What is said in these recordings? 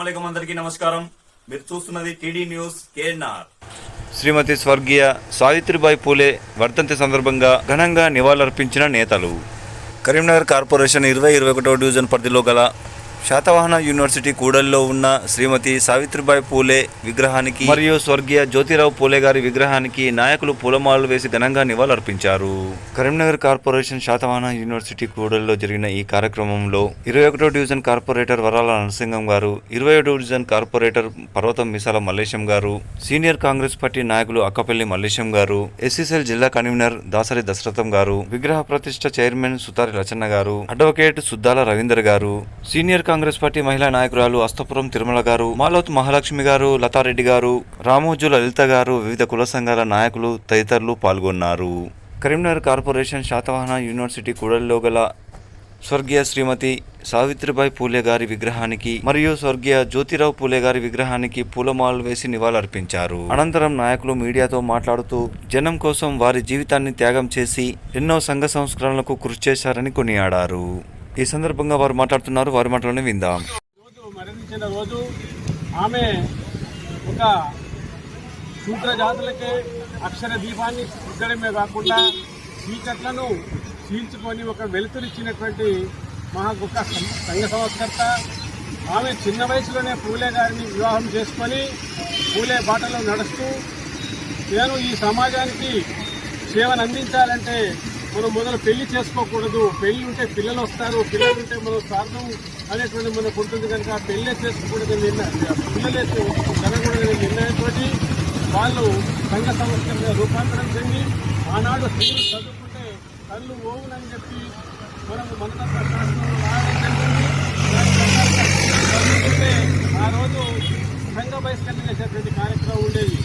అస్సలాముఅలైకుం అందరికీ నమస్కారం. మీరు చూస్తున్నది టీడీ న్యూస్ కేఎన్ఆర్. శ్రీమతి స్వర్గీయ సావిత్రిబాయి పూలే వర్ధంతి సందర్భంగా ఘనంగా నివాళులర్పించిన నేతలు. కరీంనగర్ కార్పొరేషన్ 21వ డివిజన్ పరిధిలో గల శాతవాహన యూనివర్సిటీ కూడలిలో ఉన్న శ్రీమతి సావిత్రిబాయి పూలే విగ్రహానికి మరియు స్వర్గీయ జ్యోతిరావు పూలే గారి విగ్రహానికి నాయకులు పూలమాలలు వేసి ఘనంగా నివాళులర్పించారు. కరీంనగర్ కార్పొరేషన్ శాతవాహన యూనివర్సిటీ కూడలిలో జరిగిన ఈ కార్యక్రమంలో 21వ డివిజన్ కార్పొరేటర్ వరాల నరసింహం గారు, 20వ డివిజన్ కార్పొరేటర్ పర్వతం మిసాల మల్లేశం గారు, సీనియర్ కాంగ్రెస్ పార్టీ నాయకులు అక్కపల్లి మల్లేశం గారు, ఎస్సీసీఎల్ జిల్లా కన్వీనర్ దాసరి దశరథం గారు, విగ్రహ ప్రతిష్ఠ చైర్మన్ సుతారి లచన్న గారు, అడ్వకేట్ సుద్దాల రవీందర్ గారు, సీనియర్ కాంగ్రెస్ పార్టీ మహిళా నాయకురాలు అస్తపురం తిరుమల గారు, మాలోత్ మహాలక్ష్మి గారు, లతారెడ్డి గారు, రామోజు లలిత గారు, వివిధ కుల సంఘాల నాయకులు తదితరులు పాల్గొన్నారు. కరీంనగర్ కార్పొరేషన్ శాతవాహన యూనివర్సిటీ కూడలిలో గల స్వర్గీయ శ్రీమతి సావిత్రిబాయి పూలే గారి విగ్రహానికి మరియు స్వర్గీయ జ్యోతిరావు పూలే గారి విగ్రహానికి పూలమాలలు వేసి నివాళులర్పించారు. అనంతరం నాయకులు మీడియాతో మాట్లాడుతూ జనం కోసం వారి జీవితాన్ని త్యాగం చేసి ఎన్నో సంఘ సంస్కరణలకు కృషి చేశారని కొనియాడారు. ఈ సందర్భంగా వారు మాట్లాడుతున్నారు. వారి మాటలోనే విందాం. మరణించిన రోజు ఆమె ఒక శూద్ర జాతులకే అక్షర దీపాన్ని ఇద్దడమే కాకుండా చీకట్లను చీల్చుకొని ఒక వెలుతురిచ్చినటువంటి మహా గొప్ప సంఘ సంస్కర్త. ఆమె చిన్న వయసులోనే పూలే గారిని వివాహం చేసుకొని పూలే బాటలో నడుస్తూ నేను ఈ సమాజానికి సేవను అందించాలంటే మనం మొదలు పెళ్లి చేసుకోకూడదు, పెళ్లి ఉంటే పిల్లలు వస్తారు, పిల్లలు ఉంటే మనం స్వార్థం అనేటువంటి మనకు ఉంటుంది కనుక పెళ్ళే చేసుకోకూడదని పిల్లలే జరగకూడదని నిర్ణయంతో వాళ్ళు సంఘ సంస్థలుగా రూపాంతరం చెంది ఆనాడు స్త్రీలు చదువుకుంటే కళ్ళు ఓవునని చెప్పి మనము మనతత్వ శాస్త్రంలో చదువుకుంటే ఆ రోజు సంఘ బహిష్కరణ చేసేటువంటి కార్యక్రమం ఉండేది.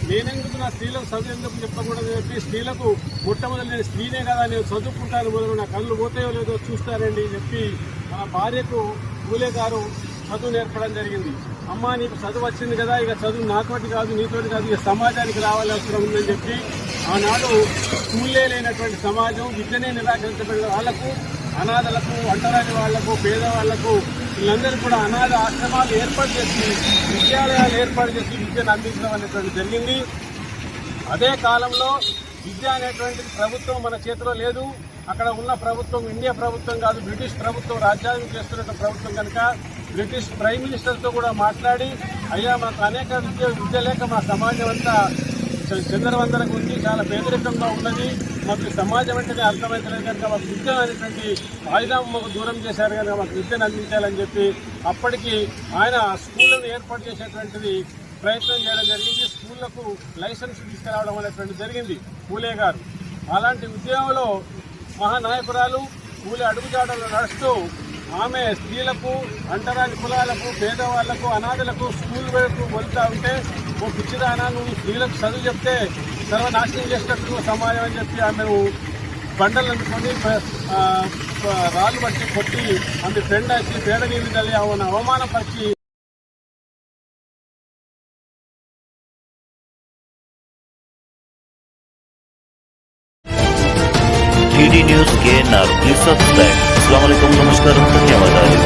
నేనెందుకు నా స్త్రీలకు చదువు ఎందుకు చెప్పకూడదు చెప్పి స్త్రీలకు మొట్టమొదటి నేను స్త్రీనే కదా నేను చదువుకుంటాను మొదలు నా కళ్ళు పోతాయో లేదో చూస్తారండి చెప్పి మా భార్యకు పూలే గారు చదువు నేర్పడం జరిగింది. అమ్మ నీకు చదువు వచ్చింది కదా, ఇక చదువు నాతోటి కాదు నీతోటి కాదు, ఇక సమాజానికి రావాలి అవసరం ఉందని చెప్పి ఆనాడు స్కూల్లే లేనటువంటి సమాజం, విద్యనే నిరాకరించబడిన వాళ్లకు, అనాథలకు, అంటరాని వాళ్లకు, పేదవాళ్లకు వీళ్ళందరూ కూడా అనాథ ఆశ్రమాలు ఏర్పాటు చేసి విద్యాలయాలు ఏర్పాటు చేసి విద్యను అందించడం అనేటువంటి జరిగింది. అదే కాలంలో విద్య అనేటువంటిది ప్రభుత్వం మన చేతిలో లేదు. అక్కడ ఉన్న ప్రభుత్వం ఇండియా ప్రభుత్వం కాదు, బ్రిటిష్ ప్రభుత్వం రాజ్యాంగం చేస్తున్న ప్రభుత్వం కనుక బ్రిటిష్ ప్రైమ్ మినిస్టర్తో కూడా మాట్లాడి అయ్యా మాకు అనేక విద్య లేక మా సమాజం అంతా చంద్రవందరకు ఉంది, చాలా పేదరికంగా ఉన్నది, మాకు సమాజం అంటేనే అర్థమవుతలేదు కనుక మాకు విద్య అనేటువంటి ఆయుధం మాకు దూరం చేశారు కనుక మాకు విద్యను అందించాలని చెప్పి అప్పటికి ఆయన స్కూళ్ళను ఏర్పాటు చేసేటువంటిది ప్రయత్నం చేయడం జరిగింది. స్కూళ్లకు లైసెన్స్ తీసుకురావడం అనేటువంటి జరిగింది పూలే గారు. అలాంటి ఉద్యమంలో మహానాయకురాలు పూలే అడుగుజాడలు నడుస్తూ ఆమె స్త్రీలకు, అంటరాని కులాలకు, పేదవాళ్లకు, అనాథలకు స్కూల్ వైపు వెళ్తూ ఉంటే ఓ పిచ్చిదానా నువ్వు స్త్రీలకు చదువు చెప్తే సర్వనాశనం చేసినట్టు సమాజం అని చెప్పి ఆమెను బండలు అందుకొని రాళ్ళు బట్టి కొట్టి ఆమె ఫ్రెండ్ వచ్చి పేడ నీళ్ళు తల్లి ఆమెను అవమానపరిచి TD news KNR. Please subscribe. అస్సలాము అలైకుం, నమస్కారం, ధన్యవాదాలు.